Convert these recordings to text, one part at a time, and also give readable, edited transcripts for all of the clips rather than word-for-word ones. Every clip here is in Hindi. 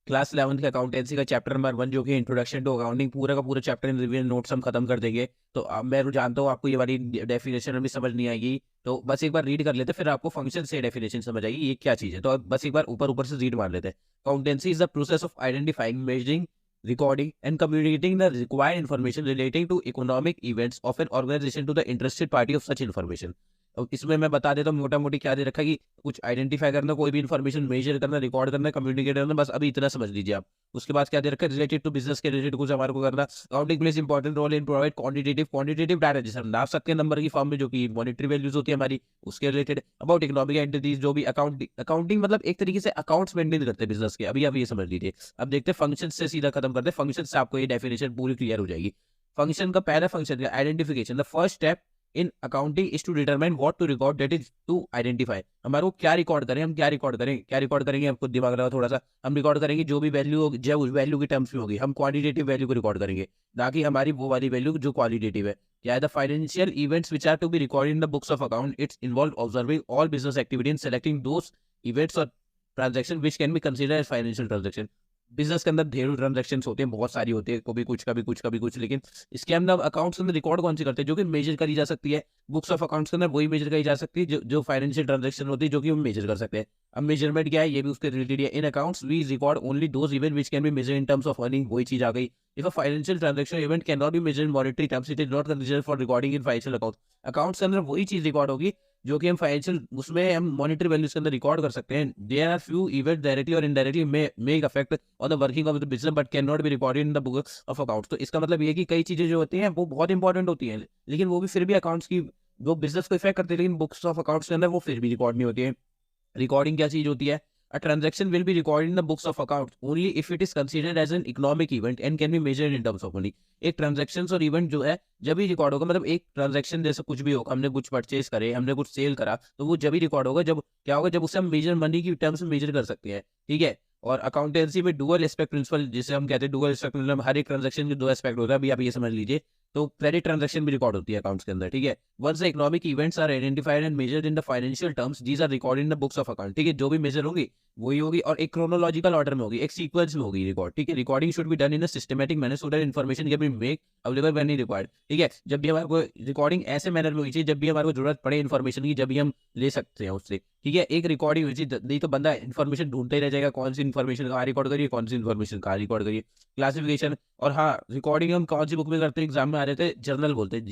क्लास 11 के अकाउंटेंसी का चैप्टर नंबर 1 जो कि इंट्रोडक्शन टू अकाउंटिंग, पूरा का पूरा चैप्टर इन रिवीजन नोट्स हम खत्म कर देंगे। तो मैं जानता हूँ आपको ये वाली डेफिनेशन अभी समझ नहीं आएगी, तो बस एक बार रीड कर लेते, फिर आपको फंक्शन से डेफिनेशन समझ आएगी ये क्या चीज़ है। तो अब बस एक बार ऊपर ऊपर से रीड मार लेते हैं। Accountancy is the process of identifying, measuring, recording and communicating the required information relating to economic events of an organization to the interested party of such information। अब इसमें मैं बता देता हूँ मोटा मोटी क्या दे रखा है कि कुछ आइडेंटिफाई करना, कोई भी इन्फॉर्मेशन मेजर करना, रिकॉर्ड करना, कम्युनिकेट करना, बस अभी इतना समझ लीजिए आप। उसके बाद क्या दे रखा है, रिलेटेड टू बिजनेस के रिलेटेड कुछ हमारे को करना। Accounting place important role in provide quantitative data, जैसे हम नाप सकते हैं नंबर की फॉर्म में, जो कि मॉनेटरी वैल्यूज होती है हमारी, उसके रिलेटेड। अबाउट इकोनॉमिक एंटिटीज, जो भी अकाउंटिंग मतलब एक तरीके से अकाउंट्स मेंटेन करते हैं बिजनेस के। अभी आप ये समझ लीजिए। अब देखते हैं फंक्शन से सीधा खत्म करते हैं, फंक्शन से आपको ये डेफिनेशन पूरी क्लियर हो जाएगी। फंक्शन का पहला फंक्शन है identification. The first step in accounting is to determine what to record, that is to identify. हमारे को क्या रिकॉर्ड करें, हम क्या रिकॉर्ड करें, क्या रिकॉर्ड करेंगे, आपको दिमाग लगा थोड़ा सा। हम रिकॉर्ड करेंगे जो भी वैल्यू जो उस वैल्यू की टर्म्स में होगी, हम क्वांटिटेटिव वैल्यू को रिकॉर्ड करेंगे, ना कि हमारी वो वाली वैल्यू जो क्वालिटेटिव है। क्या है, the financial events which are to be recorded in the books of account, it's involve observing all business activity and selecting those events और transaction which can be considered as financial transaction. Business के अंदर ढेरों ट्रांजैक्शंस होते हैं, बहुत सारी होती है, कभी कुछ कभी कुछ कभी कुछ, लेकिन इसके अंदर अकाउंट्स के अंदर रिकॉर्ड कौन सी करते हैं, जो कि मेजर करी जा सकती है। बुक्स ऑफ अकाउंट्स के अंदर वही मेजर करी जा सकती है जो फाइनेंशियल ट्रांजैक्शन होती है, जो कि हम मेजर कर सकते हैं। अब मेजरमेंट क्या है, ये भी उसके रिलेटेड है। In accounts we record only those event which can be measure in terms of earning, वही चीज आ गई। If a financial transaction event can not be measure in monetary terms, it is not considered for recording in financial account. Accounts के अंदर वही चीज रिकॉर्ड होगी जो कि हम फाइनेंशियल उसमें हम मॉनेटरी वैल्यूज के अंदर रिकॉर्ड कर सकते हैं। There are few event directly और indirectly make affect on the working of the business but can not be recorded in the book of accounts. तो इसका मतलब ये है कि कई चीजें जो होती हैं वो बहुत इंपॉर्टेंट होती हैं, लेकिन वो भी फिर भी अकाउंट्स की वो बिजनेस को इफेक्ट करती है, लेकिन बुक्स ऑफ अकाउंट्स के अंदर वो फिर भी रिकॉर्ड नहीं होती है। रिकॉर्डिंग क्या चीज होती है, a transaction will be recorded in the books of accounts only if it is considered as an economic event and can be measured in terms of money। एक ट्रांजैक्शन और इवेंट जो है जब भी रिकॉर्ड होगा, मतलब एक ट्रांजैक्शन जैसे कुछ भी होगा, हमने कुछ परचेज करे, हमने कुछ सेल करा, तो वो जब भी रिकॉर्ड होगा जब क्या होगा, जब उसे हम मेजर मनी की टर्म्स में मेजर कर सकते हैं। ठीक है। और अकाउंटेंसी में डुअल एस्पेक्ट प्रिंसिपल, जिसे हम कहते हैं डुअल एस्पेक्ट प्रिंसिपल, हर एक ट्रांजैक्शन के दो एस्पेक्ट होता है, अभी आप ये समझ लीजिए। तो क्रेडिट ट्रांजैक्शन भी रिकॉर्ड होती है अकाउंट्स के अंदर। ठीक है। Once the economic events are identified and measured in the financial terms, these are recorded in the books of account. ठीक है। जो भी मेजर होगी वही होगी, और एक क्रोनोलॉजिकल ऑर्डर में होगी, एक सीक्वेंस में होगी रिकॉर्ड। ठीक है। Recording should be done in a systematic manner so that information can be make available when required. ठीक है। जब भी हमारे को रिकॉर्डिंग ऐसे मैनर में होनी चाहिए, जब भी हमारे को जरूरत पड़े इन्फॉर्मेशन की, जब भी हम ले सकते हैं उससे। ठीक है। एक रिकॉर्डिंग होनी चाहिए, नहीं तो बंदा इन्फॉर्मेशन ढूंढते ही रह जाएगा, कौन सी इन्फॉर्मेशन कहाँ रिकॉर्ड करिए, कौन सी इन्फॉर्मेशन कहाँ रिकॉर्ड करिए। क्लासिफिकेशन, और हाँ, रिकॉर्डिंग हम कौन सी बुक में करते हैं, एग्जाम में आ रहे थे, जर्नल बोलते हैं,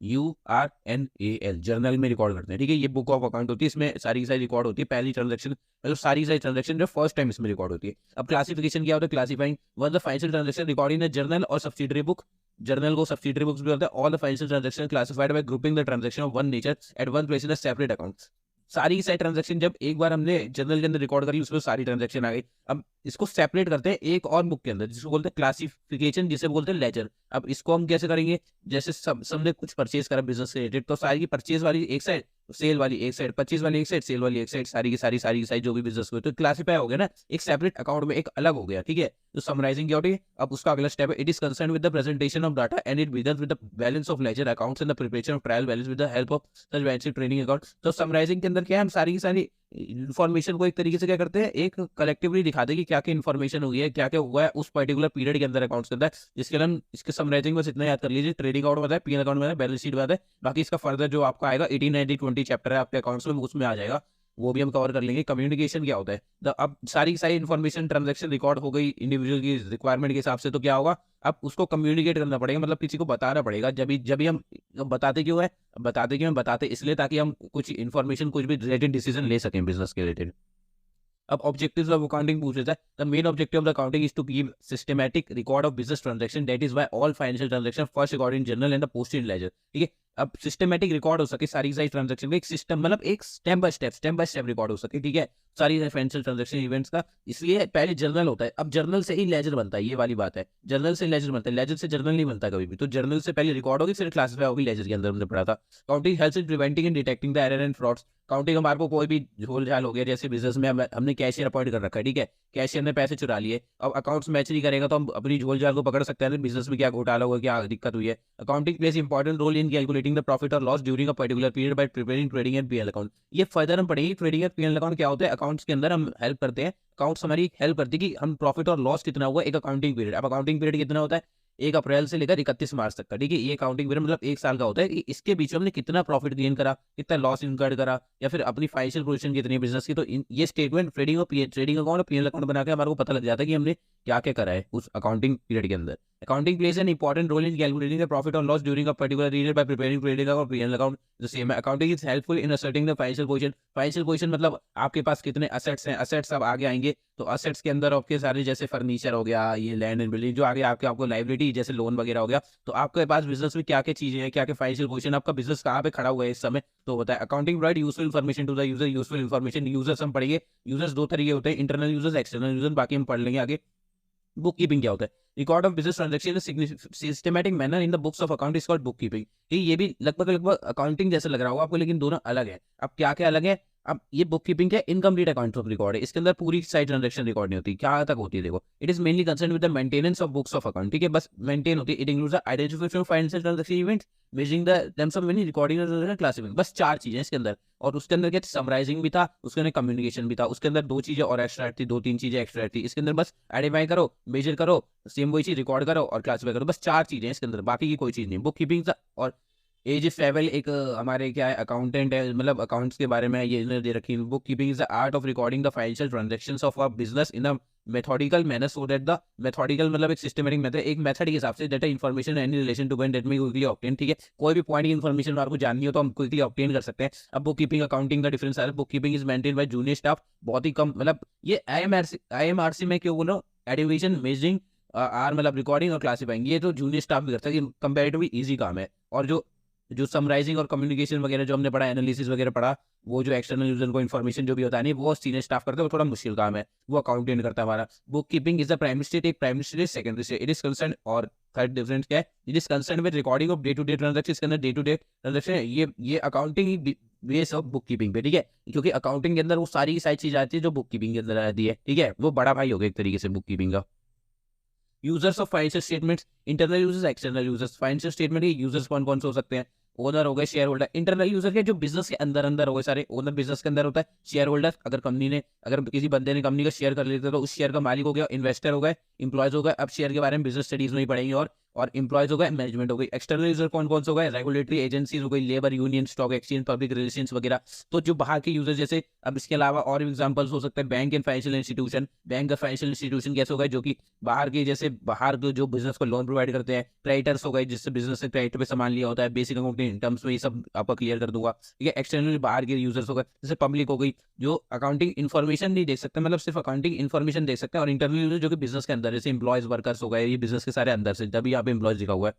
JOURNAL, जर्नल में रिकॉर्ड करते हैं। ठीक है। ये बुक ऑफ अकाउंट होती है, इसमें सारी की सारी रिकॉर्ड होती है, पहली ट्रांजैक्शन मतलब सारी सारी ट्रांजैक्शन जो फर्स्ट टाइम इसमें रिकॉर्ड होती है। अब क्लासिफिकेशन क्या होता है, classifying one the financial transaction recording in journal और सब्सिडरी बुक। जर्नल को सब्सिडरी बुक्स भी होता है। All the financial transaction classified bye grouping the transaction of one nature eight one place in a separate account. सारी की सारी ट्रांजैक्शन जब एक बार हमने जर्नल के अंदर रिकॉर्ड करी, उसमें सारी ट्रांजैक्शन आ गई। अब इसको सेपरेट करते हैं एक और बुक के अंदर, जिसको बोलते हैं क्लासिफिकेशन, जिसे बोलते हैं लेजर। अब इसको हम कैसे करेंगे, जैसे सबने कुछ परचेज करा बिजनेस से रिलेटेड, तो सारी की परचेज वाली एक साइड, सेल वाली एक साइड, परचेज वाली एक साइड, सेल वाली एक साइड, सारी की सारी जो भी बिजनेस हुए, तो क्लासीफाई हो गया ना, एक सेपरेट अकाउंट में एक अलग हो गया। ठीक है। तो समराइजिंग क्या होती है, अब उसका अगला स्टेप है, it is concern with the presentation of data and it begins with the balance of ledger accounts and the preparation of trial balance with the help of such balance training account. तो समराइजिंग के अंदर क्या है, हम सारी की सारी इन्फॉर्मेशन को एक तरीके से क्या करते हैं, एक कलेक्टिवली दिखाते हैं कि क्या क्या इन्फॉर्मेशन हुई है, क्या क्या हुआ है उस पर्टिकुलर पीरियड के अंदर अकाउंट्स के अंदर। जिसके लिए हम इसके समराइजिंग बस इतना याद कर लीजिए, ट्रेडिंग अकाउंट बताया, पीएल अकाउंट बताया, बैलेंस शीट बताया, बाकी इसका फर्दर जो आपका आएगा 18, 19, 20 चैप्टर है आपके अकाउंट्स में, उसमें आ जाएगा, वो भी हम कवर कर लेंगे। कम्युनिकेशन क्या होता है, अब सारी सारी इन्फॉर्मेशन ट्रांजैक्शन रिकॉर्ड हो गई इंडिविजुअल की रिक्वायरमेंट के हिसाब से, तो क्या होगा, अब उसको कम्युनिकेट करना पड़ेगा, मतलब किसी को बताना पड़ेगा। जब भी हम बताते क्यों है, बताते इसलिए ताकि हम कुछ इन्फॉर्मेशन, कुछ भी रिलेटेड डिसीजन ले सकें बिजनेस के रिलेटेड। अब ऑब्जेक्टिव्स ऑफ अकाउंटिंग पूछ लेता है, the main objective of the accounting is to keep systematic record of business transaction, that is why all financial transaction first record in journal and the post in ledger. ठीक है। अब सिस्टमैटिक रिकॉर्ड हो सके सारी सारी ट्रांजैक्शन, एक सिस्टम मतलब एक स्टेप बाय स्टेप रिकॉर्ड हो सके। ठीक है। सारी फाइनेंशियल ट्रांजैक्शन इवेंट्स का, इसलिए पहले जर्नल होता है, अब जर्नल से ही लेजर बनता है, ये वाली बात है, जर्नल से लेजर बनता है, लेजर से जर्नल नहीं बनता कभी भी। तो जर्नल से पहले रिकॉर्ड होगी, फिर क्लासिफाई होगी लेजर के अंदर, हमने पढ़ा था। Counting helps in preventing and detecting the error and frauds. Counting हमारे को कोई भी झोल झाल हो गया, जैसे बिजनेस में हमने कैशियर अपॉइंट कर रखा है। ठीक है। कैशियर ने पैसे चुरा लिए, अब अकाउंट्स मैच नहीं करेगा, तो हम अपनी झोल झाल को पकड़ सकते हैं, बिजनेस में क्या घोटाला हुआ, क्या दिक्कत हुई है। Accounting place important role in calculating the profit और loss during a particular period by preparing trading and P L account. ये फर्दर हम पढ़ेंगे ट्रेडिंग एंड पीएल अकाउंट क्या होता है, अकाउंट्स के अंदर हम हेल्प करते हैं, अकाउंट्स हमारी हेल्प करती है कि हम प्रॉफिट और लॉस कितना हुआ एक अकाउंटिंग पीरियड। अब अकाउंटिंग पीरियड कितना होता है 1 अप्रैल से लेकर 31 मार्च तक का, ठीक है। ये अकाउंटिंग पीरियड मतलब 1 साल का होता है कि इसके बीच में हमने कितना प्रॉफिट गेन करा, कितना लॉस इनकर्ड करा, या फिर अपनी फाइनेंशियल पोजीशन कितनी है बिजनेस की। तो ये स्टेटमेंट ट्रेडिंग अकाउंट और पीएल अकाउंट बना के हमारे को पता लग जाता है कि हमने क्या क्या करा है उस अकाउंटिंग पीरियड के अंदर। Accounting plays an important role in calculating the profit और loss during a particular period by preparing trading account P L account. The same accounting is helpful in ascertaining the financial position. Financial position मतलब आपके पास कितने असेट्स हैं, असेट्स अब आगे आएंगे। तो असेट्स के अंदर आपके सारे जैसे फर्नीचर हो गया, ये लैंड एंड बिल्डिंग, जो आगे आपको लाइबिलिटी जैसे लोन वगैरह हो गया। तो आपके पास बिजनेस में क्या क्या चीजें हैं, क्या क्या फाइनेंशियल पोजीशन, आपका बिजनेस कहाँ पे खड़ा हुआ है इस समय, तो होता है। Accounting provide useful information to the user. Useful information users हम पढ़ेंगे। यूजर्स 2 तरीके होते हैं, इंटरनल यूजर्स, एक्सटर्नल यूजर्स, बाकी हम पढ़ लेंगे आगे। बुक कीपिंग क्या होता है? Record of business transaction in systematic manner in the books of account is called book keeping. ये भी लगभग अकाउंटिंग जैसे लग रहा होगा आपको, लेकिन दोनों अलग है। अब क्या क्या अलग है? अब ये बुक कीपिंग क्या, इनकम्प्लीट अकाउंट ऑफ रिकॉर्ड है। इसके अंदर पूरी साइड ट्रांजैक्शन रिकॉर्ड नहीं होती। क्या तक होती है देखो, it is mainly concern with the maintenance of books of account, ठीक है, बस मेंटेन होती है। It includes the identification of financial transaction events, measuring the terms of money, recording the classification, बस 4 चीजें इसके अंदर। और उसके अंदर क्या समराइजिंग भी था, उसके अंदर कम्युनिकेशन भी था, उसके अंदर 2 चीजें और एक्स्ट्रा थी, 2-3 चीजें एक्स्ट्रा थी। इसके अंदर बस आइडेंटिफाई करो, मेजर करो, सेम वही चीज रिकॉर्ड करो और क्लासिफाई करो, बस 4 चीजें इसके अंदर, बाकी की कोई चीज नहीं। बुक कीपिंग और एज फेवल एक हमारे क्या है अकाउंटेंट है, मतलब अकाउंट्स के बारे में ये इन्होंने दे रखी है। Book keeping is the art of recording the financial transactions of a business in a methodical manner so that the methodical मतलब एक सिस्टमेटिक मेथड, एक मेथड के हिसाब से that information any relation to when that may quickly obtain, ठीक है। कोई भी पॉइंट की इन्फॉर्मेशन आपको जाननी हो तो हम क्विकली ऑब्टेन कर सकते हैं। अब बुक कीपिंग अकाउंटिंग का डिफरेंस है। Book keeping is maintain by junior staff, बहुत ही कम, मतलब ये आईएमआरसी में क्यों बोलो, एडिविजन मेजरिंग आर मतलब रिकॉर्डिंग और क्लासिफाइंग, ये तो जूनियर स्टाफ भी करता है, कंपैरेटिवली इजी काम है। और जो जो समराइजिंग और कम्युनिकेशन वगैरह जो हमने पढ़ा, एनालिसिस वगैरह पढ़ा, वो जो एक्सटर्नल यूजर को इन्फॉर्मेशन जो भी होता है नहीं, वो सीनियर स्टाफ करते हैं, वो थोड़ा मुश्किल काम है, वो अकाउंटेंट करता है हमारा। Book keeping is the primary state, एक primary state secondary state. It is concern, और थर्ड डिफरेंस क्या है, it is concern with recording of day to day transaction. इसके अंदर डे टू डे ट्रांजेक्शन, ये accounting base of book keeping पे, ठीक है, क्योंकि अकाउंटिंग के अंदर वो सारी की सारी चीज आती है जो बुक कीपिंग के अंदर आती है, ठीक है, वो बड़ा भाई हो गया एक तरीके से बुक कीपिंग का। Users of financial statements, internal users, external users. Financial statement के यूजर्स कौन कौन से हो सकते हैं? ओनर हो गए, शेयर होल्डर। इंटरनल यूजर के जो बिजनेस के अंदर अंदर हो गए सारे, ओनर बिजनेस के अंदर होता है, शेयर होल्डर अगर कंपनी ने, अगर किसी बंदे ने कंपनी का शेयर कर लेते तो उस शेयर का मालिक हो गया, इन्वेस्टर हो गए, इंप्लॉयज हो गए। अब शेयर के बारे में बिजनेस स्टडीज में ही पढ़ेंगे। और इंप्लॉयज हो गए, मैनेजमेंट हो गई। एक्सटर्नल यूजर कौन कौन से हो गए? रेगुलेटरी एजेंसीज हो गई, labour union, stock exchange, public relations वगैरह। तो जो बाहर के यूजर जैसे, अब इसके अलावा और एग्जांपल्स हो सकते हैं bank and financial institution. Bank और फाइनेंशियल इंस्टीट्यूशन कैसे हो गए? जो कि बाहर के, जैसे बाहर के जो बिजनेस को लोन प्रोवाइड करते हैं। क्रेडिटर्स हो गए, जिससे बिजनेस से क्रेडिट पे सामान लिया होता है। बेसिक अकाउंटिंग टर्म्स में ये सब आपको क्लियर कर दूंगा, ठीक है। एक्सटर्नल बाहर के यूजर्स हो गए, जैसे पब्लिक हो गई, जो अकाउंटिंग इन्फॉर्मेशन नहीं देख सकते, मतलब सिर्फ अकाउंटिंग इन्फॉर्मेशन देख सकते हैं। और इंटरनल यूजर जो कि बिजनेस के अंदर, जैसे इंप्लॉयज, वर्कर्स हो गए, ये बिजनेस के सारे अंदर से, तभी यहाँ पे इंप्लॉयज लिखा हुआ है।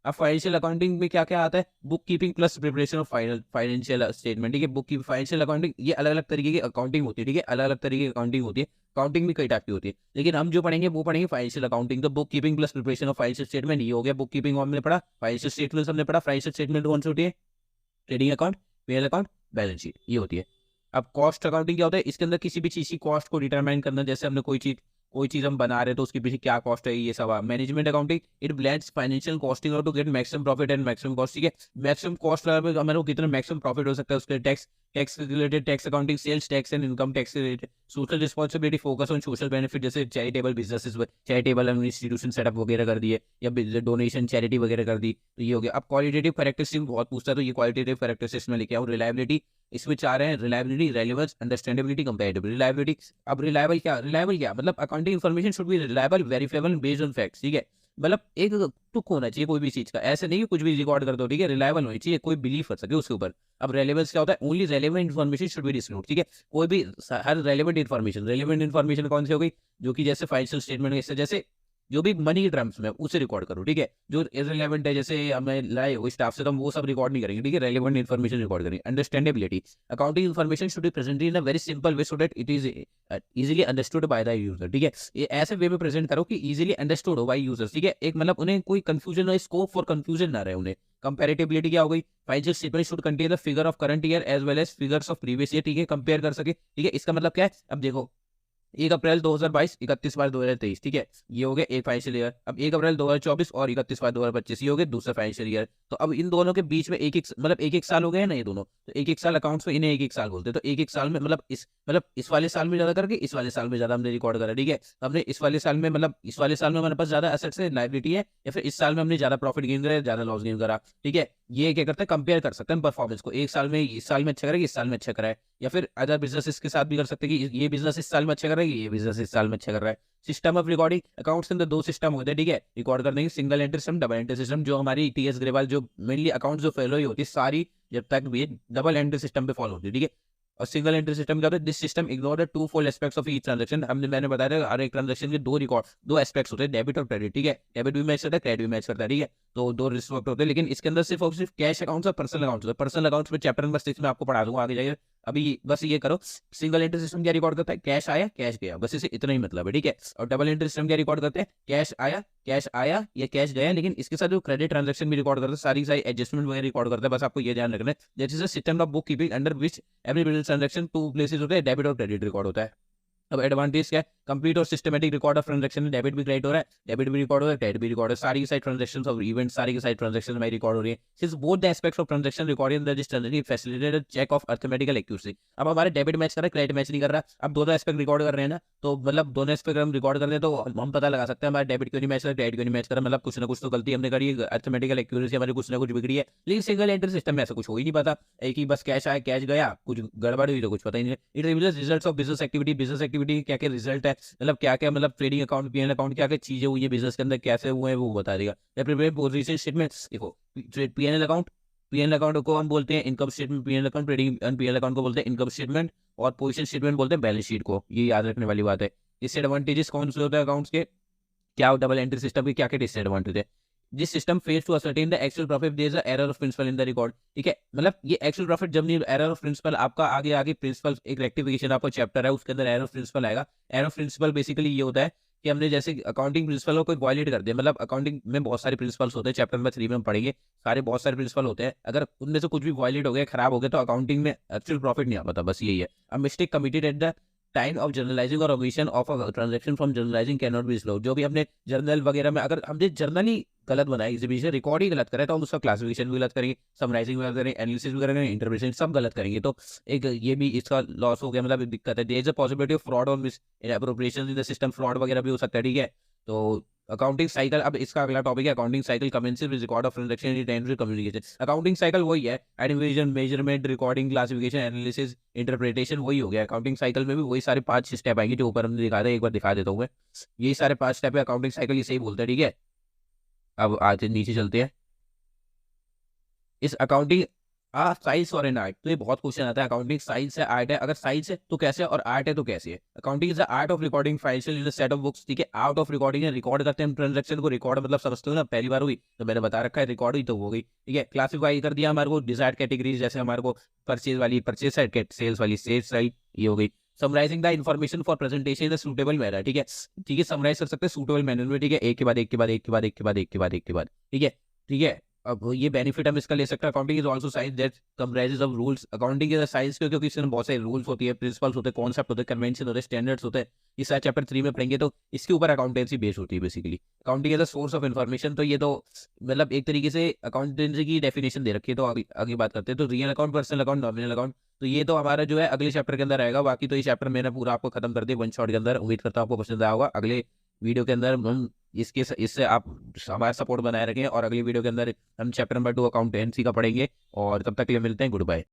अब फाइनेंशियल अकाउंटिंग में क्या क्या आता है? Book keeping plus preparation of financial statement, ठीक है। बुक की फाइनेंशियल अकाउंटिंग, ये अलग अलग तरीके की अकाउंटिंग होती है, ठीक है, अलग अलग तरीके की अकाउंटिंग होती है। अकाउंटिंग भी कई टाइप की होती है, लेकिन हम जो पढ़ेंगे वो पढ़ेंगे फाइनेंशियल अकाउंटिंग। तो book keeping plus preparation of financial statement, ये हो गया बुक कीपिंग हमने पढ़ा। फाइनेंशियल स्टेटमेंट हमने पढ़ा। फाइनेंशियल स्टेटमेंट कौन सी होती है? Trading account, P L account, balance sheet, ये होती है। अब कॉस्ट अकाउंटिंग क्या होता है? इसके अंदर किसी भी चीज की कॉस्ट को डिटरमाइन करना, जैसे हमने कोई चीज हम बना रहे हैं तो उसके पीछे क्या कॉस्ट है, ये सब। Management accounting, it blends financial costing to get maximum profit and maximum cost, ठीक है। मैक्सिमम कॉस्ट हमारे को कितना मैक्सिमम प्रॉफिट हो सकता है, उसके tax related, tax accounting, sales tax and income tax related. Social responsibility, focus on social benefit, जैसे charitable businesses, charitable institution set up वगैरह कर दिए, या डोनेशन चैरिटी वगैरह कर दी, तो ये हो गया। अब क्वालिटेटिव कैरेक्टरिस्टिक बहुत पूछता है, तो ये क्वालिटेटिव कैरेक्टरिस्टिक्स में लेके आऊँ। रिलायबिलिटी, इसमें 4 हैं, रिलायबिलिटी, रेलेवेंस, अंडरस्टैंडेबिलिटी, कंपैरेटिबिलिटी। रिलायबिलिटी, अब रिलायबल क्या मतलब? Accounting information should be reliable, verifiable, based on facts, ठीक है। मतलब एक तुक होना चाहिए कोई भी चीज का, ऐसे नहीं कि कुछ भी रिकॉर्ड कर दो, ठीक है। रिलायबल होनी चाहिए, कोई बिलीव कर सके उसके ऊपर। अब रेलेवेंस क्या होता है? Only relevant information should be disclosed, ठीक है। कोई भी हर रेलेवेंट इन्फॉर्मेशन कौन सी हो गई? जो कि जैसे फाइनेंशियल स्टेटमेंट, जैसे जो भी मनी के टर्म्स में उसे रिकॉर्ड करो, ठीक है। जो इररिलेवेंट है, जैसे हमें लाए हो स्टाफ से, तो हम वो सब रिकॉर्ड नहीं करेंगे, ठीक है। रेलेवेंट इन्फॉर्मेशन रिकॉर्ड करेंगे। Understandability, accounting information should be presented in a very simple way so that it is easily understood by the user, ठीक है। ये ऐसे वे में प्रेजेंट करो कि इजीली अंडरस्टूड हो बाय यूजर्स, ठीक है। एक मतलब उन्हें कोई कंफ्यूजन हो, स्कोप फॉर कंफ्यूजन ना रहे उन्हें। कंपैरेटिबिलिटी क्या हो गई? Financial statement should contain the figure of current year as well as figures of previous year, ठीक है, कंपेयर कर सके, ठीक है। इसका मतलब क्या है? अब देखो, 1 अप्रैल 2022, 31 मार्च 2023, ठीक है, ये हो गया एक फाइनेंशियल ईयर। अब 1 अप्रैल 2024 और 31 मार्च 2025, ये हो गया दूसरा फाइनेंशियल ईयर। तो अब इन दोनों के बीच में एक एक मतलब एक एक साल हो गए ना ये दोनों, तो एक एक साल अकाउंट्स में इन्हें एक एक साल बोलते हैं। तो एक एक साल में इस वाले साल में ज्यादा करके इस वाले साल में ज्यादा हमने रिकॉर्ड करा, ठीक है। हमने इस वाले साल में इस वाले साल में हमारे पास ज्यादा एसेट्स है, लायबिलिटी है, या फिर इस साल में हमने ज्यादा प्रॉफिट गेन करा, ज्यादा लॉस गेन करा, ठीक है। ये क्या करते हैं, कंपेयर कर सकते हैं परफॉर्मेंस को, एक साल में इस साल में अच्छा करेगा, इस साल में अच्छा करा है, या फिर अदर बिजनेस के साथ भी कर सकते हैं कि ये बिजनेस इस साल में अच्छा कर रहा है, ये बिजनेस इस साल में अच्छा कर रहा है। सिस्टम ऑफ रिकॉर्डिंग, अकाउंट्स के अंदर दो सिस्टम होते हैं, ठीक है, रिकॉर्ड करने की, single entry system, double entry system. जो हमारी टीएस ग्रेवाल जो मेनली अकाउंट जो फॉलो ही होती है सारी, जब तक भी डबल एंट्री सिस्टम पे फॉलो होती है, ठीक है। और सिंगल एंट्री सिस्टम क्या होता है, this system ignore the two full aspects of each transaction. मैंने बताया था हर एक ट्रांजैक्शन के दो एस्पेक्ट्स होते हैं, डेबिट और क्रेडिट, ठीक है। डेबिट भी मैच करता है, क्रेडिट भी मैच करता है, ठीक है। तो दो रिस्पेक्ट होते हैं, लेकिन इसके अंदर सिर्फ और सिर्फ कैश अकाउंट्स और पर्सनल अकाउंट्स होते हैं। पर्सनल अकाउंट्स में चैप्टर नंबर 6 में आपको पढ़ा दूंगा आगे जाइए। अभी बस ये करो, सिंगल एंट्री सिस्टम क्या रिकॉर्ड करता है, कैश आया कैश गया, बस इसे इतना ही मतलब है, ठीक है। और डबल एंट्री सिस्टम क्या रिकॉर्ड करते हैं, कैश आया या कैश गया, लेकिन इसके साथ जो क्रेडिट ट्रांजैक्शन भी रिकॉर्ड करते हैं, सारी एडजस्टमेंट वगैरह रिकॉर्ड करते हैं। बस आपको ये ध्यान रखना है, जैसे system of book keeping under which every business transaction two places होते हैं, डेबिट और क्रेडिट रिकॉर्ड होता है। अब एडवांटेज क्या है, कंप्लीट और systematic record of transaction, debit भी क्रेडिट हो रहा है, डेबिट भी रिकॉर्ड हो रहा है, क्रेडिट भी रिकॉर्ड है, सारी की सारी ट्रांजैक्शंस और इवेंट, सारी की सारी ट्रांजैक्शन में रिकॉर्ड हो रही है। Since both the aspects of transaction recording the this transaction facilitated check of arithmetical accuracy. अब हमारे डेबिट मैच कर रहा है, क्रेडिट मैच नहीं कर रहा, अब दोनों एस्पेक्ट रिकॉर्ड कर रहे हैं ना, तो दोनों एस्पेक्ट हम रिकॉर्ड कर रहे हैं, तो हम पता लगा सकते हैं हमारे डेबिट क्यों नहीं मैच कर रहा, क्रेडिट क्यों नहीं मैच कर रहा, कुछ ना कुछ तो गलती हमने करी, अर्थमेटिकल एक्यूरेसी हमारी कुछ ना कुछ बिगड़ी है। लेकिन सिंगल एंट्री सिस्टम में ऐसा कुछ हो ही नहीं पाता, एक ही बस कैश आया कैश गया, कुछ गड़बड़ हुई तो कुछ पता ही नहीं। It reveals results of business activity क्या क्या रिजल्ट है, क्या क्या ट्रेडिंग अकाउंट, पीएनएल अकाउंट, क्या क्या चीजें हुई है बिजनेस के अंदर, कैसे हुए हैं वो बता देगा। पोजीशन स्टेटमेंट देखो, पीएनएल अकाउंट को हम बोलते हैं income statement, PNL account trading PNL account को बोलते हैं इनकम स्टेटमेंट, और पोजीशन स्टेटमेंट बोलते हैं बैलेंस शीट को, ये याद रखने वाली बात है। डिसएडवांटेजेस कौन से होते हैं अकाउंट्स के, क्या डबल एंट्री सिस्टम के क्या क्या डिसएडवांटेज है। जिस system fails to ascertain the actual profit, there is a error of principle in the record, ठीक है। ये एक्चुअल प्रॉफिट जब नहीं, एरर ऑफ प्रिंसिपल आपका आगे आगे प्रिंसिपल एक रेक्टिफिकेशन आपका चैप्टर है उसके अंदर एरर ऑफ प्रिंसिपल आएगा। एरर ऑफ प्रिंसिपल बेसिकली ये होता है कि हमने जैसे अकाउंटिंग प्रिंसिपल को कोई वायलेट कर दिया, अकाउंटिंग में बहुत सारे प्रिंसिपल्स होते हैं, चैप्टर नंबर 3 में हम पढ़ेंगे, सारे बहुत सारे प्रिंसिपल होते हैं, अगर उनमें से कुछ भी वायलेट हो गया, खराब हो गया, तो अकाउंटिंग में एक्चुअल प्रॉफिट नहीं आ पाता, बस यही है। A mistake committed at the time of journalizing और omission of a transaction from journalizing can not be disclosed. जो भी हमने जर्नल वगैरह में अगर हमने जर्नली गलत बनाया, एग्जीबिशन रिकॉर्ड ही गलत करे, तो हम उसका क्लासिफिकेशन भी गलत करेंगे, समराइजिंग भी गलत करेंगे, एनालिसिस भी करेंगे, इंटरप्रिटेशन सब गलत करेंगे, तो एक ये भी इसका लॉस हो गया, दिक्कत है। There is a possibility of fraud और misappropriation in the system, fraud वगैरह भी हो सकता है, ठीक है। तो अकाउंटिंग साइकिल, अब इसका अगला टॉपिक है accounting cycle commences with record of transaction in times with communication. Accounting cycle वही है, admission, measurement, recording, classification, analysis, interpretation, वही हो गया। अकाउंटिंग साइकिल में भी वही सारे 5 स्टेप आएंगे जो ऊपर हमने दिखा था, एक बार दिखा देता हूँ मैं। यही सारे 5 स्टेप है अकाउंटिंग साइकिल, इसे ही बोलते हैं, ठीक है। अब आज नीचे चलते हैं। इस अकाउंटिंग साइंस और एन आर्ट, तो ये बहुत क्वेश्चन आता है, अकाउंटिंग साइंस है आर्ट है, अगर साइंस है तो कैसे है और आर्ट है तो कैसे है। Accounting is the art of recording financial in a set of books, ठीक है। आर्ट ऑफ रिकॉर्डिंग है, रिकॉर्ड करते हैं ट्रांजैक्शन को, रिकॉर्ड समझते हो ना, पहली बार हुई तो मैंने बता रखा है, रिकॉर्ड हुई तो हो गई, ठीक है। क्लासिफाई कर दिया हमारे को डिजायर्ड कैटेगरीज, जैसे हमारे को परचेज वाली परचेज साइड, सेल्स वाली सेल्स साइड, ये हो गई। Summarising the information for presentation in suitable manner, ठीक है, ठीक है, समराइज कर सकते हैं सूटेबल मैनर में, ठीक है, एक के बाद एक के बाद एक के बाद एक के बाद एक के बाद एक के बाद, ठीक है, ठीक है। अब ये बेनिफिट हम इसका ले सकते हैं, accounting is also science that comprises of rules. Accounting is a science क्योंकि इसमें बहुत सारे रूल्स होती है, प्रिंसिपल्स होते हैं, कॉन्सेप्ट होते हैं, कन्वेंशन होते हैं, स्टैंडर्ड्स होते हैं, ये सारे चैप्टर 3 में पढ़ेंगे, तो इसके ऊपर अकाउंटेंसी बेस्ड होती है basically. Accounting is a source of information, तो ये तो एक तरीके से अकाउंटेंसी की डेफिनेशन दे रखी है, तो आगे बात करते हैं। तो real account, personal account, nominal account, तो ये तो हमारा जो है अगले चैप्टर के अंदर आएगा, बाकी तो ये चैप्टर मैंने पूरा आपको खत्म कर दिया 1 शॉट के अंदर। उम्मीद करता हूँ आपको पसंद आया होगा। अगले वीडियो के अंदर हम इससे आप हमारा सपोर्ट बनाए रखें, और अगली वीडियो के अंदर हम चैप्टर नंबर 2 अकाउंटेंसी का पढ़ेंगे, और तब तक के लिए मिलते हैं, गुड बाय।